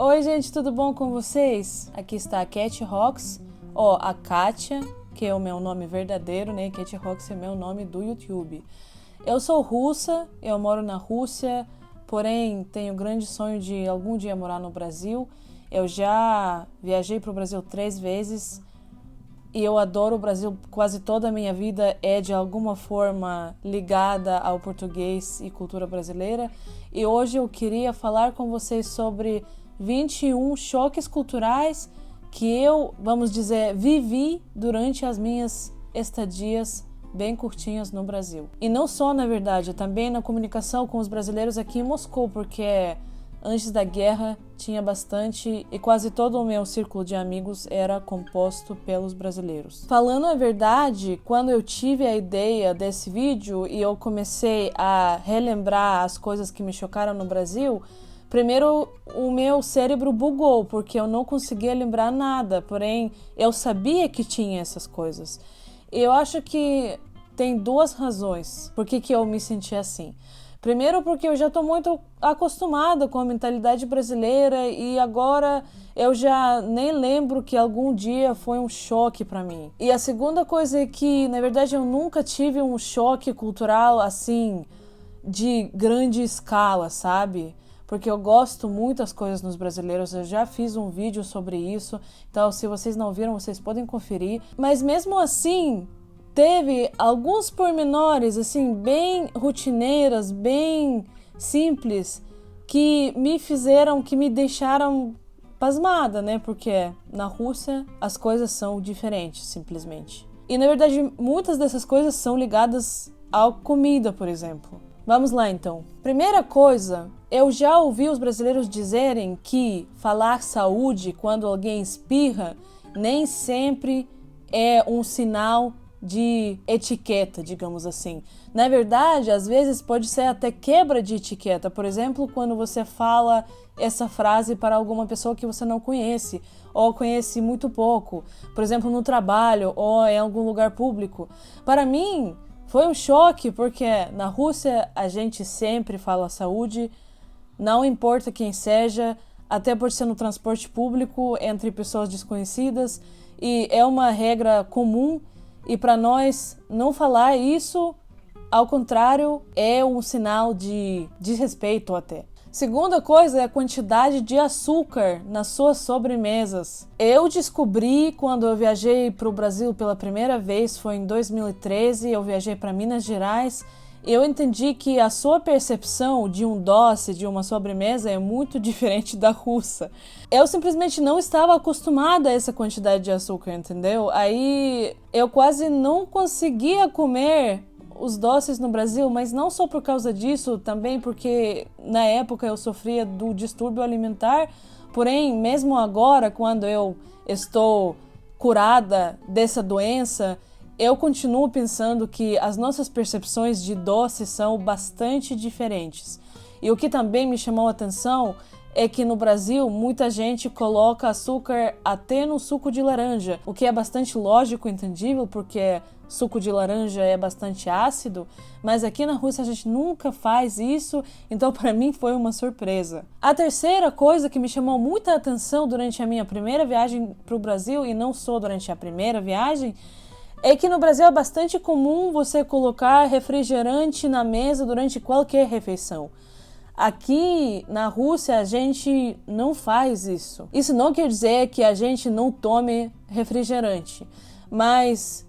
Oi, gente, tudo bom com vocês? Aqui está a Cat Rocks, ou a Kátia, que é o meu nome verdadeiro, né? Cat Rocks é meu nome do YouTube. Eu sou russa, eu moro na Rússia, porém tenho o grande sonho de algum dia morar no Brasil. Eu já viajei para o Brasil 3 vezes e eu adoro o Brasil. Quase toda a minha vida é de alguma forma ligada ao português e cultura brasileira. E hoje eu queria falar com vocês sobre 21 choques culturais que eu, vamos dizer, vivi durante as minhas estadias bem curtinhas no Brasil. E não só, na verdade, também na comunicação com os brasileiros aqui em Moscou, porque antes da guerra tinha bastante e quase todo o meu círculo de amigos era composto pelos brasileiros. Falando a verdade, quando eu tive a ideia desse vídeo e eu comecei a relembrar as coisas que me chocaram no Brasil, primeiro o meu cérebro bugou, porque eu não conseguia lembrar nada, porém eu sabia que tinha essas coisas. Eu acho que tem 2 razões por que eu me senti assim. Primeiro, porque eu já estou muito acostumada com a mentalidade brasileira e agora eu já nem lembro que algum dia foi um choque para mim. E a segunda coisa é que, na verdade, eu nunca tive um choque cultural assim, de grande escala, sabe? Porque eu gosto muito das coisas nos brasileiros, eu já fiz um vídeo sobre isso, então se vocês não viram, vocês podem conferir. Mas mesmo assim, teve alguns pormenores, assim, bem rotineiras, bem simples, que me deixaram pasmada, né? Porque na Rússia as coisas são diferentes, simplesmente. E na verdade, muitas dessas coisas são ligadas à comida, por exemplo. Vamos lá, então. Primeira coisa, eu já ouvi os brasileiros dizerem que falar saúde quando alguém espirra nem sempre é um sinal de etiqueta, digamos assim. Na verdade, às vezes pode ser até quebra de etiqueta. Por exemplo, quando você fala essa frase para alguma pessoa que você não conhece ou conhece muito pouco. Por exemplo, no trabalho ou em algum lugar público. Para mim, foi um choque, porque na Rússia a gente sempre fala saúde, não importa quem seja, até por ser no transporte público, entre pessoas desconhecidas, e é uma regra comum, e para nós não falar isso, ao contrário, é um sinal de desrespeito até. Segunda coisa é a quantidade de açúcar nas suas sobremesas. Eu descobri quando eu viajei para o Brasil pela primeira vez, foi em 2013, eu viajei para Minas Gerais. Eu entendi que a sua percepção de um doce, de uma sobremesa, é muito diferente da russa. Eu simplesmente não estava acostumada a essa quantidade de açúcar, entendeu? Aí eu quase não conseguia comer os doces no Brasil, mas não só por causa disso, também porque na época eu sofria do distúrbio alimentar, porém, mesmo agora, quando eu estou curada dessa doença, eu continuo pensando que as nossas percepções de doce são bastante diferentes. E o que também me chamou a atenção é que no Brasil muita gente coloca açúcar até no suco de laranja, o que é bastante lógico e entendível, porque suco de laranja é bastante ácido, mas aqui na Rússia a gente nunca faz isso, então para mim foi uma surpresa. A terceira coisa que me chamou muita atenção durante a minha primeira viagem para o Brasil, e não só durante a primeira viagem, é que no Brasil é bastante comum você colocar refrigerante na mesa durante qualquer refeição. Aqui na Rússia a gente não faz isso. Isso não quer dizer que a gente não tome refrigerante, mas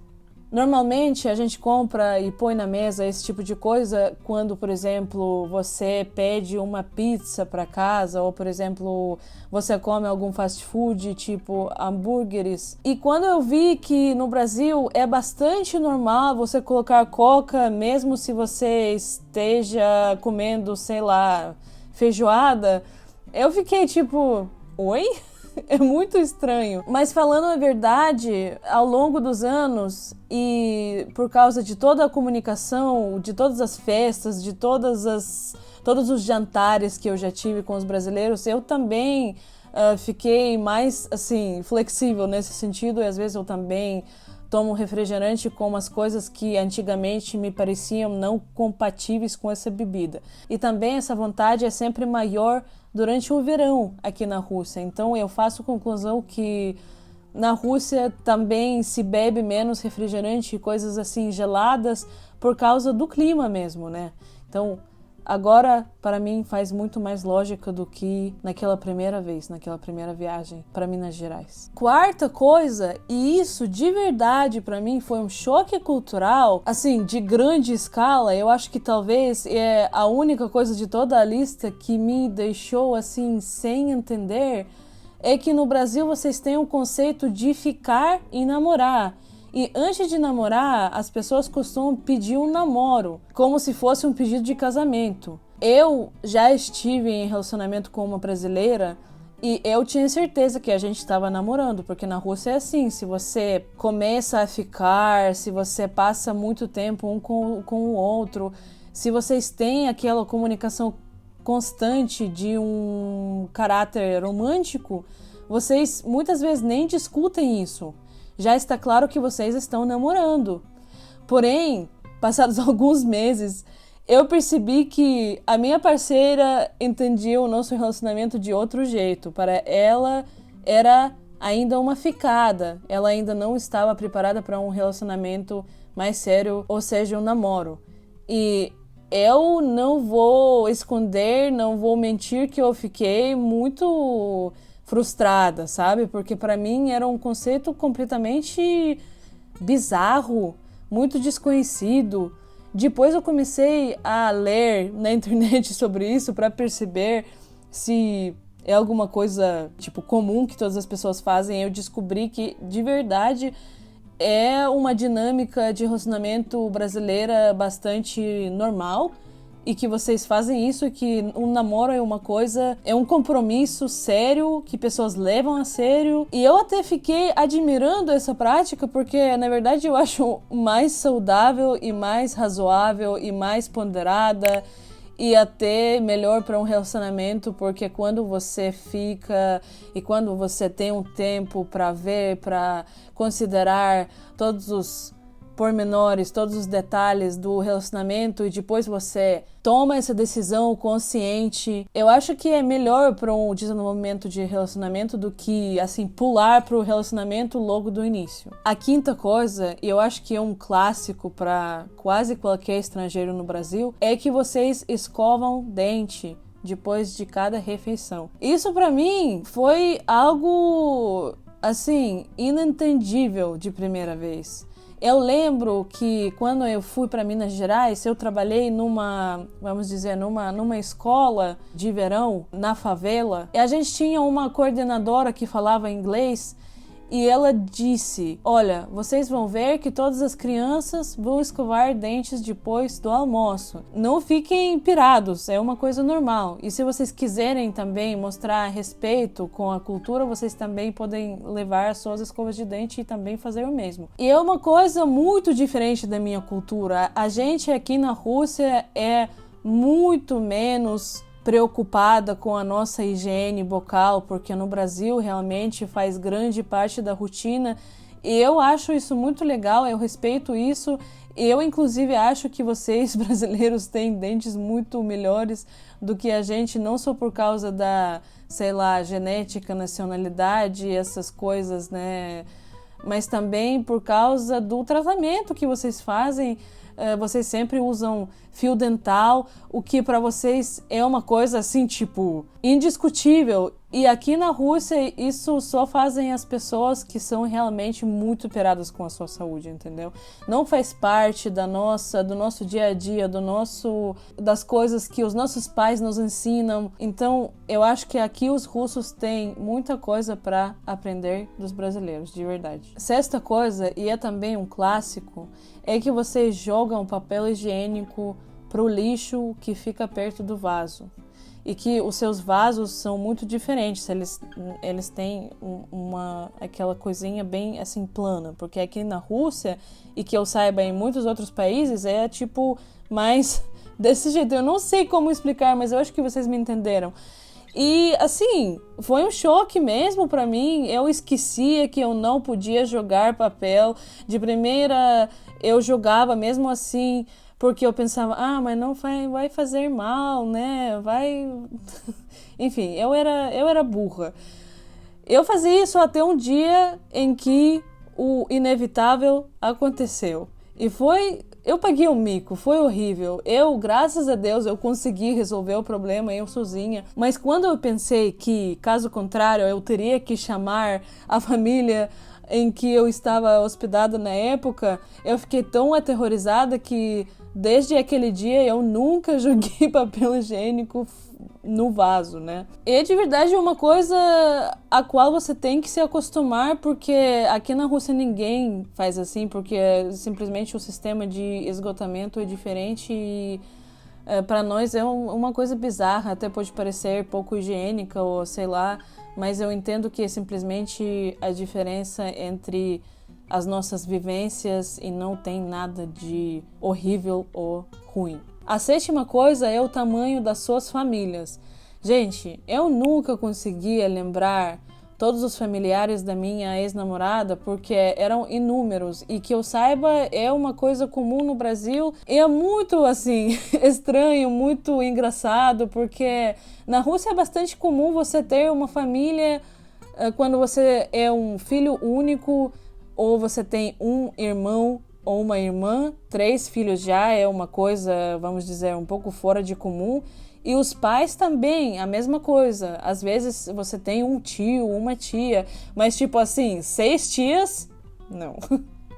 normalmente a gente compra e põe na mesa esse tipo de coisa quando, por exemplo, você pede uma pizza para casa ou, por exemplo, você come algum fast food, tipo hambúrgueres. E quando eu vi que no Brasil é bastante normal você colocar coca mesmo se você esteja comendo, sei lá, feijoada, eu fiquei tipo, oi? É muito estranho. Mas falando a verdade, ao longo dos anos e por causa de toda a comunicação, de todas as festas, de todos os jantares que eu já tive com os brasileiros, eu também fiquei mais assim flexível nesse sentido, e às vezes eu também tomo refrigerante com umas coisas que antigamente me pareciam não compatíveis com essa bebida. E também essa vontade é sempre maior durante o verão aqui na Rússia. Então eu faço conclusão que na Rússia também se bebe menos refrigerante e coisas assim geladas por causa do clima mesmo, né? Então, agora, para mim, faz muito mais lógica do que naquela primeira vez, naquela primeira viagem para Minas Gerais. Quarta coisa, e isso de verdade para mim foi um choque cultural, assim, de grande escala. Eu acho que talvez é a única coisa de toda a lista que me deixou assim sem entender, é que no Brasil vocês têm um conceito de ficar e namorar. E antes de namorar, as pessoas costumam pedir um namoro, como se fosse um pedido de casamento. Eu já estive em relacionamento com uma brasileira e eu tinha certeza que a gente estava namorando, porque na Rússia é assim, se você começa a ficar, se você passa muito tempo um com o outro, se vocês têm aquela comunicação constante de um caráter romântico, vocês muitas vezes nem discutem isso. Já está claro que vocês estão namorando. Porém, passados alguns meses, eu percebi que a minha parceira entendia o nosso relacionamento de outro jeito. Para ela, era ainda uma ficada. Ela ainda não estava preparada para um relacionamento mais sério, ou seja, um namoro. E eu não vou esconder, não vou mentir que eu fiquei muito frustrada, sabe? Porque para mim era um conceito completamente bizarro, muito desconhecido. Depois eu comecei a ler na internet sobre isso para perceber se é alguma coisa tipo comum que todas as pessoas fazem. Eu descobri que de verdade é uma dinâmica de relacionamento brasileira bastante normal e que vocês fazem isso, que um namoro é uma coisa, é um compromisso sério que pessoas levam a sério. E eu até fiquei admirando essa prática porque, na verdade, eu acho mais saudável e mais razoável e mais ponderada e até melhor para um relacionamento, porque quando você fica e quando você tem um tempo para ver, para considerar todos os pormenores, todos os detalhes do relacionamento e depois você toma essa decisão consciente, eu acho que é melhor para um desenvolvimento de relacionamento do que, assim, pular para o relacionamento logo do início. A quinta coisa, e eu acho que é um clássico para quase qualquer estrangeiro no Brasil, é que vocês escovam dente depois de cada refeição. Isso para mim foi algo, assim, inentendível de primeira vez. Eu lembro que quando eu fui para Minas Gerais, eu trabalhei numa escola de verão na favela. E a gente tinha uma coordenadora que falava inglês e ela disse: olha, vocês vão ver que todas as crianças vão escovar dentes depois do almoço. Não fiquem pirados, é uma coisa normal. E se vocês quiserem também mostrar respeito com a cultura, vocês também podem levar as suas escovas de dente e também fazer o mesmo. E é uma coisa muito diferente da minha cultura. A gente aqui na Rússia é muito menos preocupada com a nossa higiene bucal, porque no Brasil realmente faz grande parte da rotina e eu acho isso muito legal, eu respeito isso. Eu inclusive acho que vocês brasileiros têm dentes muito melhores do que a gente, não só por causa da, sei lá, genética, nacionalidade, essas coisas, né? Mas também por causa do tratamento que vocês fazem. Vocês sempre usam fio dental, o que para vocês é uma coisa assim, tipo, indiscutível. E aqui na Rússia isso só fazem as pessoas que são realmente muito preocupadas com a sua saúde, entendeu? Não faz parte do nosso dia a dia, das coisas que os nossos pais nos ensinam. Então, eu acho que aqui os russos têm muita coisa para aprender dos brasileiros, de verdade. Sexta coisa, e é também um clássico, é que vocês jogam papel higiênico pro lixo que fica perto do vaso. E que os seus vasos são muito diferentes, eles têm aquela coisinha bem assim plana, porque aqui na Rússia, e que eu saiba em muitos outros países, é tipo mais desse jeito. Eu não sei como explicar, mas eu acho que vocês me entenderam. E, assim, foi um choque mesmo pra mim. Eu esquecia que eu não podia jogar papel. De primeira, eu jogava mesmo assim, porque eu pensava, mas não vai fazer mal, né? Vai... Enfim, eu era burra. Eu fazia isso até um dia em que o inevitável aconteceu. E foi... Eu paguei um mico, foi horrível. Eu, graças a Deus, eu consegui resolver o problema eu sozinha. Mas quando eu pensei que, caso contrário, eu teria que chamar a família em que eu estava hospedada na época, eu fiquei tão aterrorizada que desde aquele dia eu nunca joguei papel higiênico no vaso, né? E de verdade é uma coisa a qual você tem que se acostumar, porque aqui na Rússia ninguém faz assim, porque simplesmente o sistema de esgotamento é diferente e para nós é uma coisa bizarra, até pode parecer pouco higiênica ou sei lá, mas eu entendo que é simplesmente a diferença entre as nossas vivências e não tem nada de horrível ou ruim. A sétima coisa é o tamanho das suas famílias. Gente, eu nunca conseguia lembrar todos os familiares da minha ex-namorada porque eram inúmeros e que eu saiba é uma coisa comum no Brasil e é muito assim estranho, muito engraçado porque na Rússia é bastante comum você ter uma família quando você é um filho único ou você tem um irmão ou uma irmã, 3 filhos já é uma coisa, vamos dizer, um pouco fora de comum. E os pais também, a mesma coisa. Às vezes você tem um tio, uma tia, mas tipo assim, 6 tias? Não.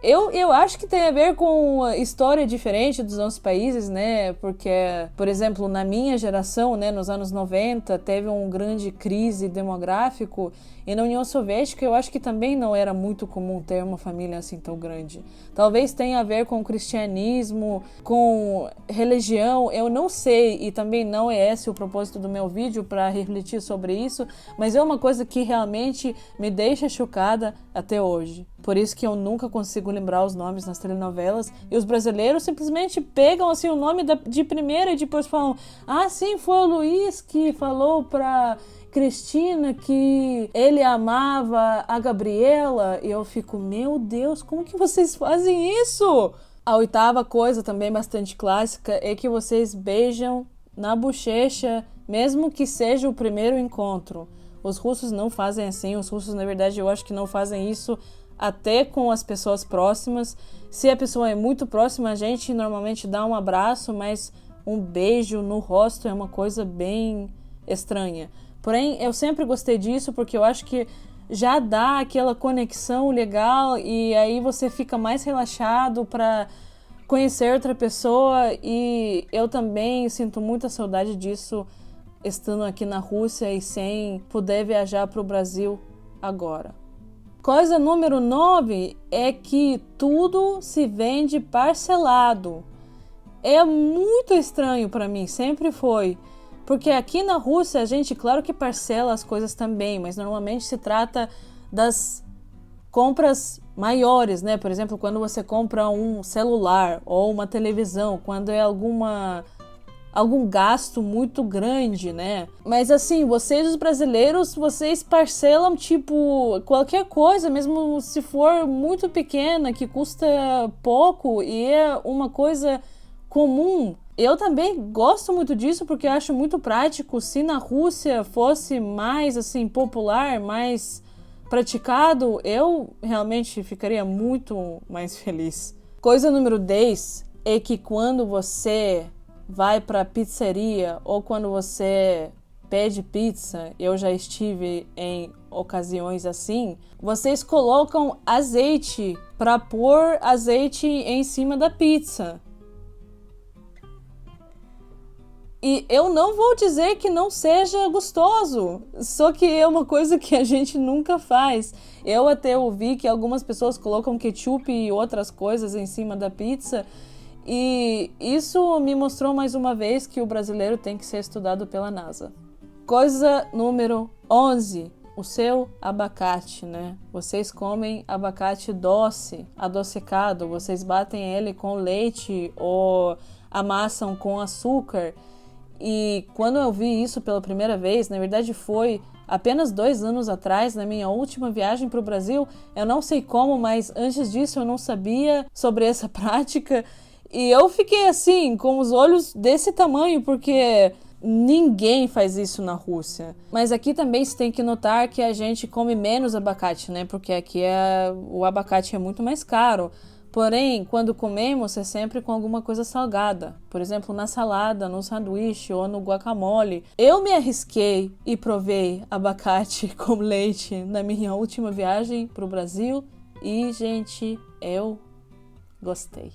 Eu acho que tem a ver com a história diferente dos nossos países, né? Porque, por exemplo, na minha geração, né, nos anos 90, teve uma grande crise demográfica e na União Soviética eu acho que também não era muito comum ter uma família assim tão grande. Talvez tenha a ver com o cristianismo, com religião, eu não sei e também não é esse o propósito do meu vídeo para refletir sobre isso, mas é uma coisa que realmente me deixa chocada até hoje. Por isso que eu nunca consigo lembrar os nomes nas telenovelas. E os brasileiros simplesmente pegam assim o nome de primeira e depois falam: ah, sim, foi o Luiz que falou pra Cristina que ele amava a Gabriela. E eu fico, meu Deus, como que vocês fazem isso? A oitava coisa, também bastante clássica, é que vocês beijam na bochecha, mesmo que seja o primeiro encontro. Os russos não fazem assim. Os russos, na verdade, eu acho que não fazem isso até com as pessoas próximas. Se a pessoa é muito próxima, a gente normalmente dá um abraço, mas um beijo no rosto é uma coisa bem estranha. Porém, eu sempre gostei disso porque eu acho que já dá aquela conexão legal e aí você fica mais relaxado para conhecer outra pessoa e eu também sinto muita saudade disso estando aqui na Rússia e sem poder viajar para o Brasil agora. Coisa número 9 é que tudo se vende parcelado. É muito estranho para mim, sempre foi. Porque aqui na Rússia a gente, claro que parcela as coisas também, mas normalmente se trata das compras maiores, né? Por exemplo, quando você compra um celular ou uma televisão, quando é algum gasto muito grande, né? Mas assim, vocês os brasileiros, vocês parcelam tipo qualquer coisa, mesmo se for muito pequena, que custa pouco e é uma coisa comum. Eu também gosto muito disso porque eu acho muito prático. Se na Rússia fosse mais assim popular, mais praticado, eu realmente ficaria muito mais feliz. Coisa número 10 é que quando você vai para pizzaria ou quando você pede pizza, eu já estive em ocasiões assim, vocês colocam azeite para pôr azeite em cima da pizza. E eu não vou dizer que não seja gostoso, só que é uma coisa que a gente nunca faz. Eu até ouvi que algumas pessoas colocam ketchup e outras coisas em cima da pizza, e isso me mostrou mais uma vez que o brasileiro tem que ser estudado pela NASA. Coisa número 11, o seu abacate, né? Vocês comem abacate doce, adocicado, vocês batem ele com leite ou amassam com açúcar. E quando eu vi isso pela primeira vez, na verdade foi apenas 2 anos atrás, na minha última viagem para o Brasil. Eu não sei como, mas antes disso eu não sabia sobre essa prática. E eu fiquei assim, com os olhos desse tamanho, porque ninguém faz isso na Rússia. Mas aqui também se tem que notar que a gente come menos abacate, né? Porque aqui o abacate é muito mais caro. Porém, quando comemos é sempre com alguma coisa salgada. Por exemplo, na salada, no sanduíche ou no guacamole. Eu me arrisquei e provei abacate com leite na minha última viagem para o Brasil. E, gente, eu gostei.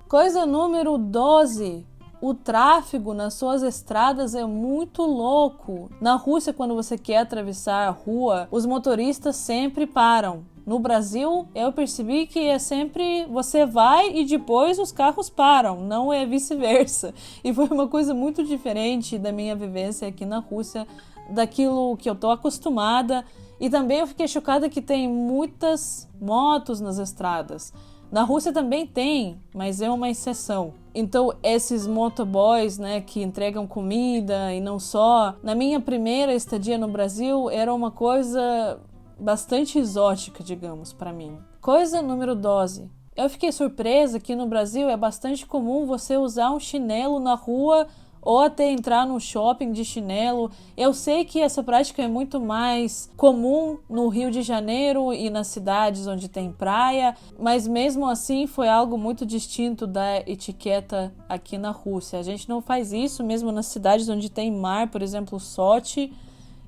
Coisa número 12. O tráfego nas suas estradas é muito louco. Na Rússia, quando você quer atravessar a rua, os motoristas sempre param. No Brasil, eu percebi que é sempre você vai e depois os carros param, não é vice-versa. E foi uma coisa muito diferente da minha vivência aqui na Rússia, daquilo que eu tô acostumada. E também eu fiquei chocada que tem muitas motos nas estradas. Na Rússia também tem, mas é uma exceção. Então, esses motoboys, né, que entregam comida e não só, na minha primeira estadia no Brasil, era uma coisa bastante exótica, digamos, para mim. Coisa número 12. Eu fiquei surpresa que no Brasil é bastante comum você usar um chinelo na rua ou até entrar num shopping de chinelo. Eu sei que essa prática é muito mais comum no Rio de Janeiro e nas cidades onde tem praia, mas mesmo assim foi algo muito distinto da etiqueta aqui na Rússia. A gente não faz isso mesmo nas cidades onde tem mar, por exemplo, Sochi,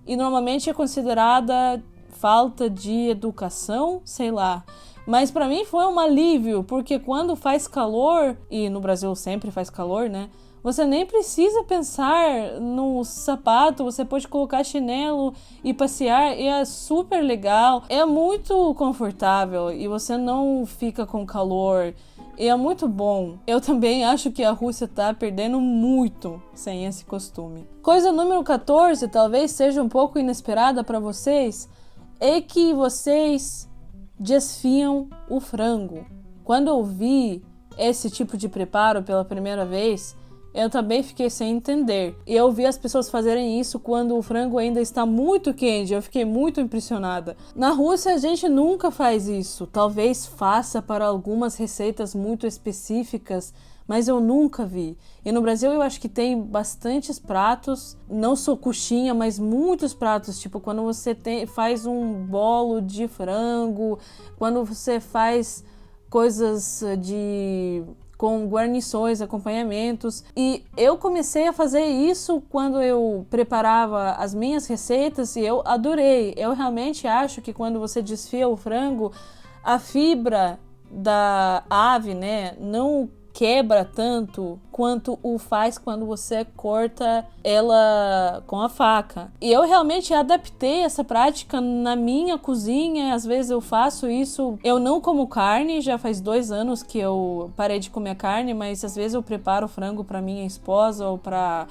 e normalmente é considerada falta de educação, sei lá. Mas para mim foi um alívio, porque quando faz calor, e no Brasil sempre faz calor, né? Você nem precisa pensar no sapato, você pode colocar chinelo e passear, e é super legal, é muito confortável e você não fica com calor, e é muito bom. Eu também acho que a Rússia tá perdendo muito sem esse costume. Coisa número 14, talvez seja um pouco inesperada para vocês, é que vocês desfiam o frango. Quando eu vi esse tipo de preparo pela primeira vez, eu também fiquei sem entender. E eu vi as pessoas fazerem isso quando o frango ainda está muito quente. Eu fiquei muito impressionada. Na Rússia a gente nunca faz isso. Talvez faça para algumas receitas muito específicas, mas eu nunca vi. E no Brasil eu acho que tem bastantes pratos, não só coxinha, mas muitos pratos, tipo quando você faz um bolo de frango, quando você faz coisas com guarnições, acompanhamentos. E eu comecei a fazer isso quando eu preparava as minhas receitas e eu adorei. Eu realmente acho que quando você desfia o frango, a fibra da ave, né, não quebra tanto quanto o faz quando você corta ela com a faca. E eu realmente adaptei essa prática na minha cozinha, às vezes eu faço isso. Eu não como carne, já faz 2 anos que eu parei de comer carne, mas às vezes eu preparo frango para minha esposa ou para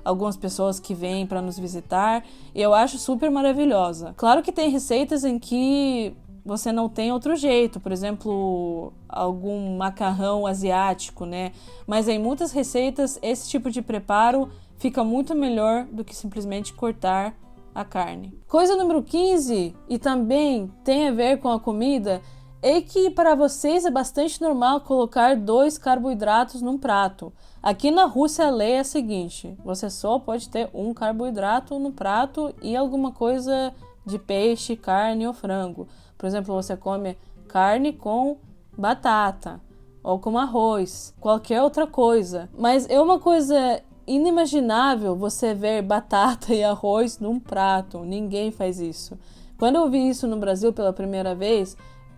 algumas pessoas que vêm para nos visitar, e eu acho super maravilhosa. Claro que tem receitas em que você não tem outro jeito, por exemplo, algum macarrão asiático, né? Mas em muitas receitas, esse tipo de preparo fica muito melhor do que simplesmente cortar a carne. Coisa número 15, e também tem a ver com a comida, é que para vocês é bastante normal colocar 2 carboidratos num prato. Aqui na Rússia a lei é a seguinte: você só pode ter um carboidrato no prato e alguma coisa de peixe, carne ou frango. Por exemplo, você come carne com batata ou com arroz, qualquer outra coisa. Mas é uma coisa inimaginável você ver batata e arroz num prato. Ninguém faz isso. Quando eu vi isso no Brasil pela primeira vez,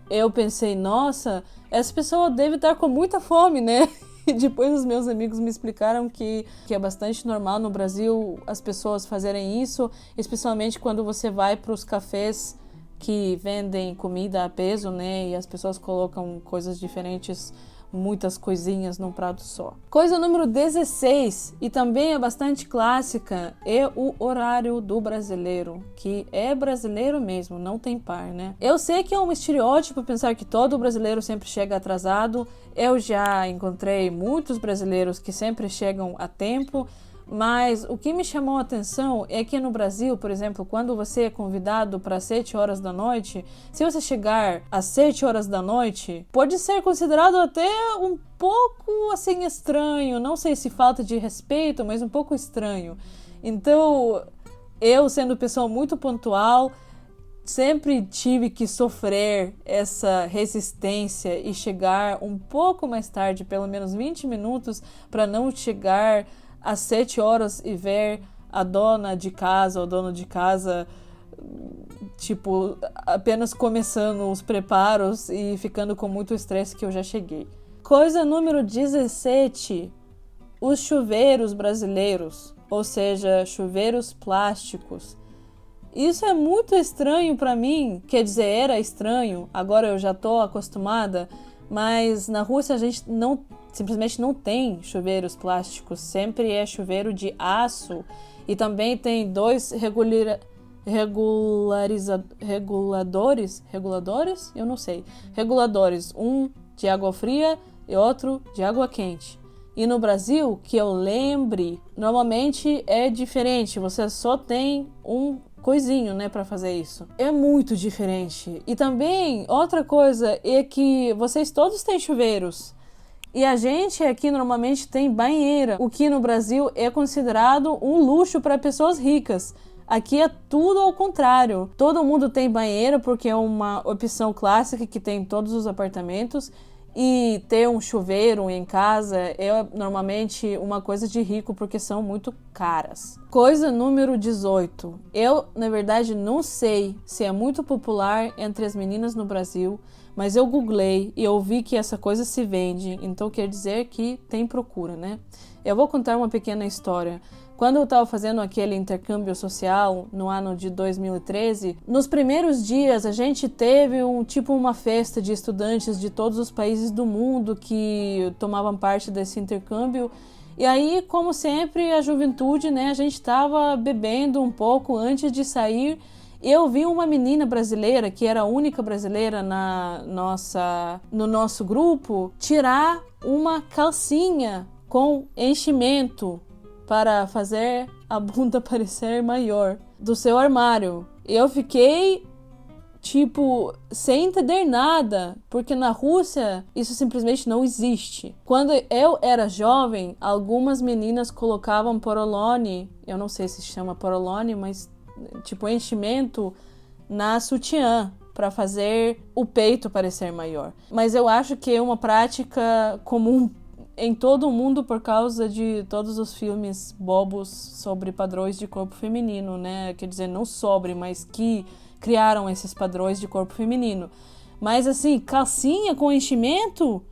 eu pensei, nossa, essa pessoa deve estar com muita fome, né? E depois os meus amigos me explicaram que é bastante normal no Brasil as pessoas fazerem isso, especialmente quando você vai para os cafés que vendem comida a peso, né? E as pessoas colocam coisas diferentes, muitas coisinhas num prato só. Coisa número 16, e também é bastante clássica, é o horário do brasileiro, que é brasileiro mesmo, não tem par, né? Eu sei que é um estereótipo pensar que todo brasileiro sempre chega atrasado. Eu já encontrei muitos brasileiros que sempre chegam a tempo, Mas o que me chamou a atenção é que no Brasil, por exemplo, quando você é convidado para 7 horas da noite, se você chegar às 7 horas da noite, pode ser considerado até um pouco assim estranho, não sei se falta de respeito, mas um pouco estranho. Então, eu sendo pessoa muito pontual, sempre tive que sofrer essa resistência e chegar um pouco mais tarde, pelo menos 20 minutos, para não chegar às 7 horas e ver a dona de casa ou dono de casa, tipo, apenas começando os preparos e ficando com muito estresse que eu já cheguei. Coisa número 17, os chuveiros brasileiros, ou seja, chuveiros plásticos. Isso é muito estranho para mim, quer dizer, era estranho, agora eu já tô acostumada, mas na Rússia a gente simplesmente não tem chuveiros plásticos, sempre é chuveiro de aço e também tem dois reguladores, eu não sei, reguladores, um de água fria e outro de água quente. E no Brasil, que eu lembre, normalmente é diferente, você só tem um coisinho, né, para fazer isso. É muito diferente. E também, outra coisa é que vocês todos têm chuveiros. E a gente aqui normalmente tem banheira, o que no Brasil é considerado um luxo para pessoas ricas. Aqui é tudo ao contrário. Todo mundo tem banheira porque é uma opção clássica que tem em todos os apartamentos. E ter um chuveiro em casa é normalmente uma coisa de rico porque são muito caras. Coisa número 18. Eu, na verdade, não sei se é muito popular entre as meninas no Brasil, mas eu googlei e eu vi que essa coisa se vende, então quer dizer que tem procura, né? Eu vou contar uma pequena história. Quando eu estava fazendo aquele intercâmbio social no ano de 2013, nos primeiros dias a gente teve uma festa de estudantes de todos os países do mundo que tomavam parte desse intercâmbio. E aí, como sempre, a juventude, né, a gente estava bebendo um pouco antes de sair. Eu vi uma menina brasileira, que era a única brasileira no nosso grupo, tirar uma calcinha com enchimento para fazer a bunda parecer maior do seu armário. Eu fiquei, sem entender nada, porque na Rússia isso simplesmente não existe. Quando eu era jovem, algumas meninas colocavam porolone, eu não sei se chama porolone, mas enchimento na sutiã para fazer o peito parecer maior. Mas eu acho que é uma prática comum em todo o mundo por causa de todos os filmes bobos sobre padrões de corpo feminino, né? Quer dizer, não sobre, mas que criaram esses padrões de corpo feminino. Mas assim, calcinha com enchimento?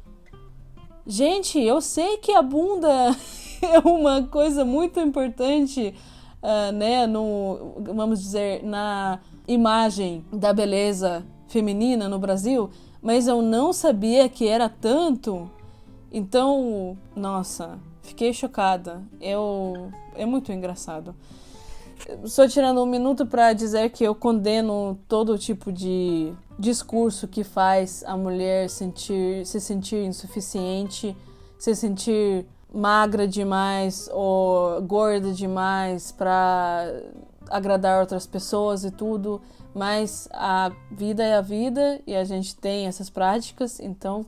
Gente, eu sei que a bunda é uma coisa muito importante, né? Vamos dizer, na imagem da beleza feminina no Brasil, mas eu não sabia que era tanto. Então, nossa, fiquei chocada. É muito engraçado. Só tirando um minuto para dizer que eu condeno todo tipo de discurso que faz a mulher se sentir insuficiente, se sentir magra demais ou gorda demais para agradar outras pessoas e tudo. Mas a vida é a vida e a gente tem essas práticas, então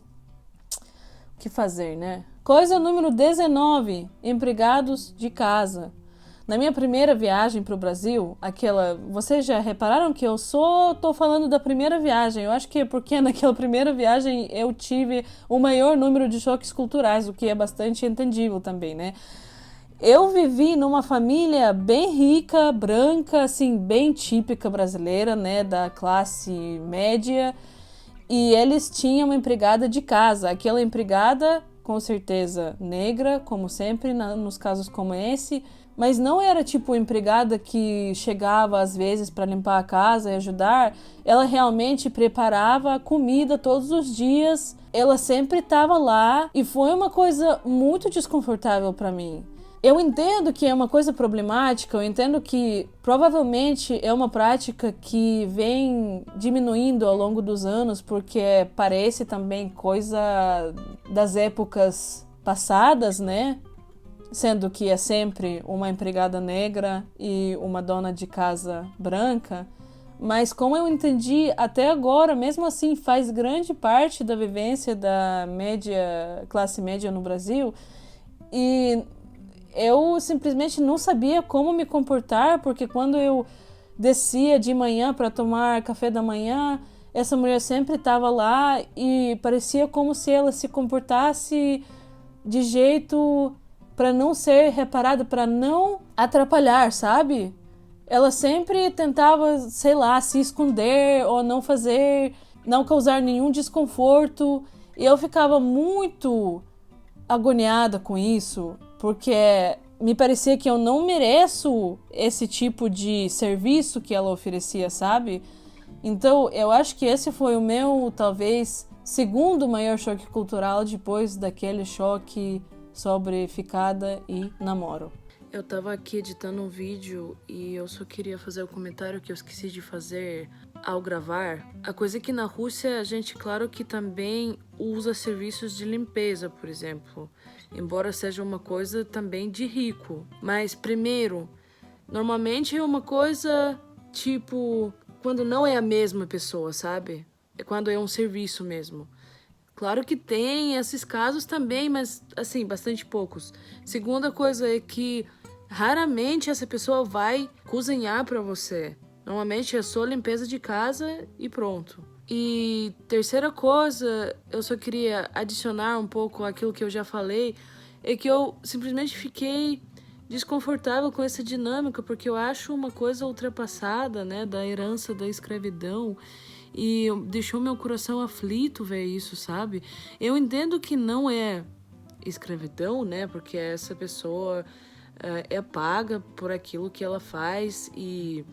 o que fazer, né? Coisa número 19, empregados de casa. Na minha primeira viagem para o Brasil, vocês já repararam que eu só tô falando da primeira viagem? Eu acho que é porque naquela primeira viagem eu tive o maior número de choques culturais, o que é bastante entendível também, né? Eu vivi numa família bem rica, branca, assim, bem típica brasileira, né? Da classe média. E eles tinham uma empregada de casa. Aquela empregada, com certeza negra, como sempre, nos casos como esse. Mas não era empregada que chegava às vezes para limpar a casa e ajudar. Ela realmente preparava comida todos os dias. Ela sempre estava lá e foi uma coisa muito desconfortável para mim. Eu entendo que é uma coisa problemática, eu entendo que provavelmente é uma prática que vem diminuindo ao longo dos anos, porque parece também coisa das épocas passadas, né? sendo que é sempre uma empregada negra e uma dona de casa branca. Mas como eu entendi, até agora, mesmo assim, faz grande parte da vivência da classe média no Brasil. E eu simplesmente não sabia como me comportar, porque quando eu descia de manhã para tomar café da manhã, essa mulher sempre estava lá e parecia como se ela se comportasse de jeito para não ser reparada, para não atrapalhar, sabe? Ela sempre tentava, sei lá, se esconder ou não causar nenhum desconforto. E eu ficava muito agoniada com isso, porque me parecia que eu não mereço esse tipo de serviço que ela oferecia, sabe? Então, eu acho que esse foi o meu, talvez, segundo maior choque cultural depois daquele choque sobre ficada e namoro. Eu tava aqui editando um vídeo e eu só queria fazer o comentário que eu esqueci de fazer ao gravar. A coisa é que na Rússia a gente, claro que também usa serviços de limpeza, por exemplo. Embora seja uma coisa também de rico. Mas, primeiro, normalmente é uma coisa tipo quando não é a mesma pessoa, sabe? É quando é um serviço mesmo. Claro que tem esses casos também, mas, assim, bastante poucos. Segunda coisa é que raramente essa pessoa vai cozinhar para você. Normalmente é só limpeza de casa e pronto. E terceira coisa, eu só queria adicionar um pouco aquilo que eu já falei, é que eu simplesmente fiquei desconfortável com essa dinâmica, porque eu acho uma coisa ultrapassada, né, da herança da escravidão. E deixou meu coração aflito ver isso, sabe? Eu entendo que não é escravidão, né? Porque essa pessoa é paga por aquilo que ela faz e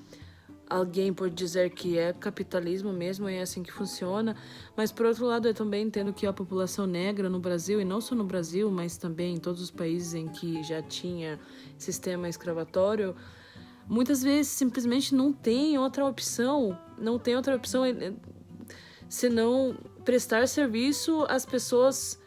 alguém pode dizer que é capitalismo mesmo, é assim que funciona. Mas, por outro lado, eu também entendo que a população negra no Brasil, e não só no Brasil, mas também em todos os países em que já tinha sistema escravatório, muitas vezes simplesmente não tem outra opção senão prestar serviço às pessoas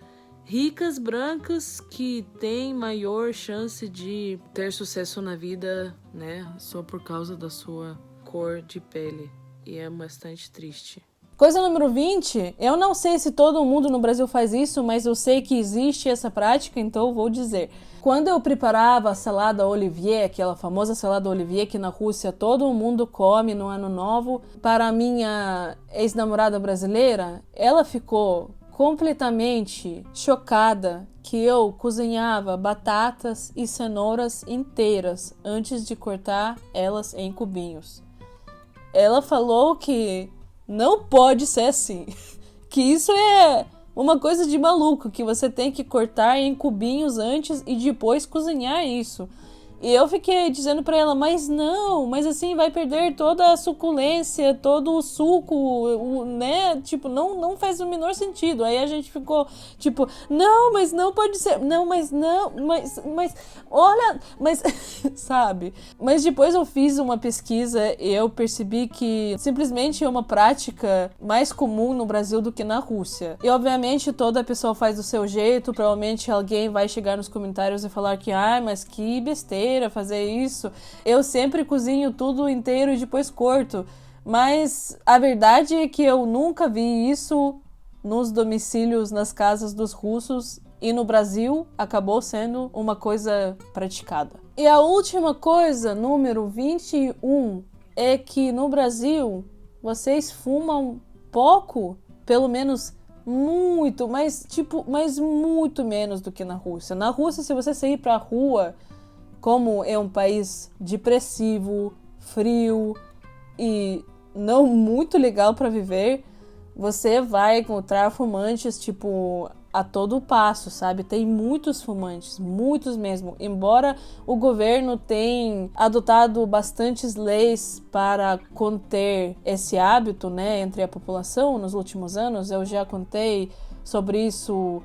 ricas, brancas, que têm maior chance de ter sucesso na vida, né, só por causa da sua cor de pele. E é bastante triste. Coisa número 20, eu não sei se todo mundo no Brasil faz isso, mas eu sei que existe essa prática, então eu vou dizer. Quando eu preparava a salada Olivier, aquela famosa salada Olivier que na Rússia todo mundo come no Ano Novo, para a minha ex-namorada brasileira, ela ficou completamente chocada que eu cozinhava batatas e cenouras inteiras antes de cortar elas em cubinhos. Ela falou que não pode ser assim, que isso é uma coisa de maluco, que você tem que cortar em cubinhos antes e depois cozinhar isso. E eu fiquei dizendo pra ela, mas não, mas assim vai perder toda a suculência, todo o suco, né? Tipo, não faz o menor sentido. Aí a gente ficou, tipo, não, mas não pode ser, não, mas olha, mas, sabe? Mas depois eu fiz uma pesquisa e eu percebi que simplesmente é uma prática mais comum no Brasil do que na Rússia. E obviamente toda pessoa faz do seu jeito, provavelmente alguém vai chegar nos comentários e falar que, mas que besteira fazer isso. Eu sempre cozinho tudo inteiro e depois corto. Mas a verdade é que eu nunca vi isso nos domicílios, nas casas dos russos, e no Brasil acabou sendo uma coisa praticada. E a última coisa, número 21, é que no Brasil vocês fumam pouco, pelo menos muito, mas muito menos do que na Rússia. Na Rússia, se você sair pra rua, como é um país depressivo, frio e não muito legal para viver, você vai encontrar fumantes, tipo, a todo passo, sabe? Tem muitos fumantes, muitos mesmo. Embora o governo tenha adotado bastantes leis para conter esse hábito, né, entre a população nos últimos anos, eu já contei sobre isso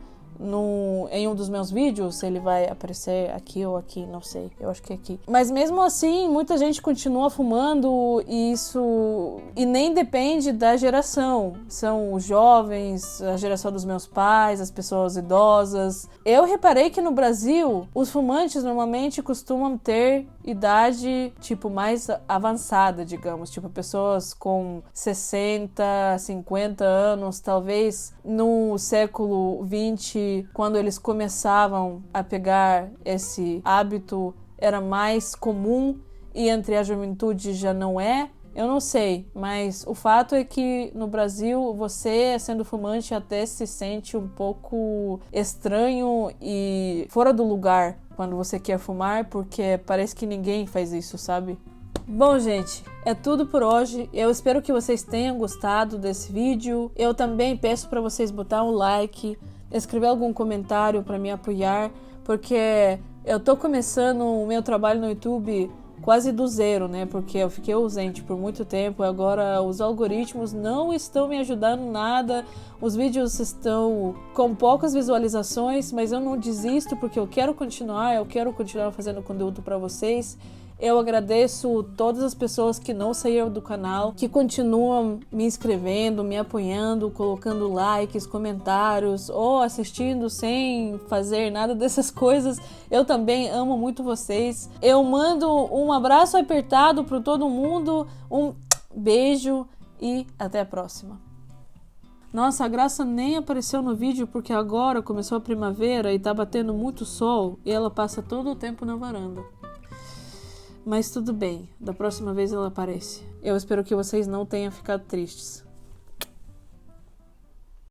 em um dos meus vídeos, se ele vai aparecer aqui ou aqui, não sei, eu acho que é aqui. Mas mesmo assim, muita gente continua fumando e nem depende da geração. São os jovens, a geração dos meus pais, as pessoas idosas. Eu reparei que no Brasil, os fumantes normalmente costumam ter idade, tipo, mais avançada, digamos. Tipo, pessoas com 60, 50 anos, talvez no século XX, quando eles começavam a pegar esse hábito, era mais comum e entre a juventude já não é. Eu não sei, mas o fato é que no Brasil você, sendo fumante, até se sente um pouco estranho e fora do lugar quando você quer fumar, porque parece que ninguém faz isso, sabe? Bom, gente, é tudo por hoje. Eu espero que vocês tenham gostado desse vídeo. Eu também peço para vocês botar um like, escrever algum comentário para me apoiar, porque eu tô começando o meu trabalho no YouTube quase do zero, né? Porque eu fiquei ausente por muito tempo e agora os algoritmos não estão me ajudando nada. Os vídeos estão com poucas visualizações, mas eu não desisto porque eu quero continuar fazendo conteúdo para vocês. Eu agradeço todas as pessoas que não saíram do canal, que continuam me inscrevendo, me apoiando, colocando likes, comentários ou assistindo sem fazer nada dessas coisas. Eu também amo muito vocês. Eu mando um abraço apertado para todo mundo, um beijo e até a próxima. Nossa, a Graça nem apareceu no vídeo porque agora começou a primavera e tá batendo muito sol e ela passa todo o tempo na varanda. Mas tudo bem, da próxima vez ela aparece. Eu espero que vocês não tenham ficado tristes.